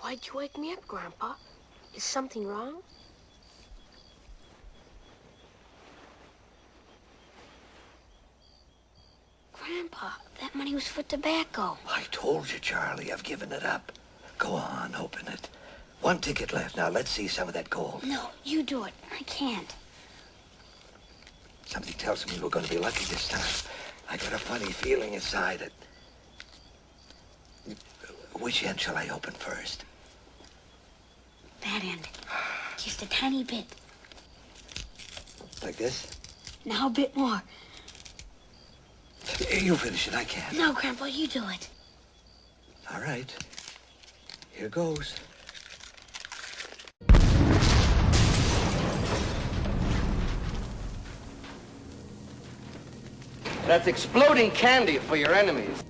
Why'd you wake me up, Grandpa? Is something wrong? Grandpa, that money was for tobacco. I told you, Charlie, I've given it up. Go on, open it. One ticket left. Now, let's see some of that gold. No, you do it. I can't. Something tells me we're going to be lucky this time. I got a funny feeling inside it. Which end shall I open first? That end. Just a tiny bit. Like this? Now a bit more. You finish it, I can't. No, Grandpa, you do it. All right. Here goes. That's exploding candy for your enemies.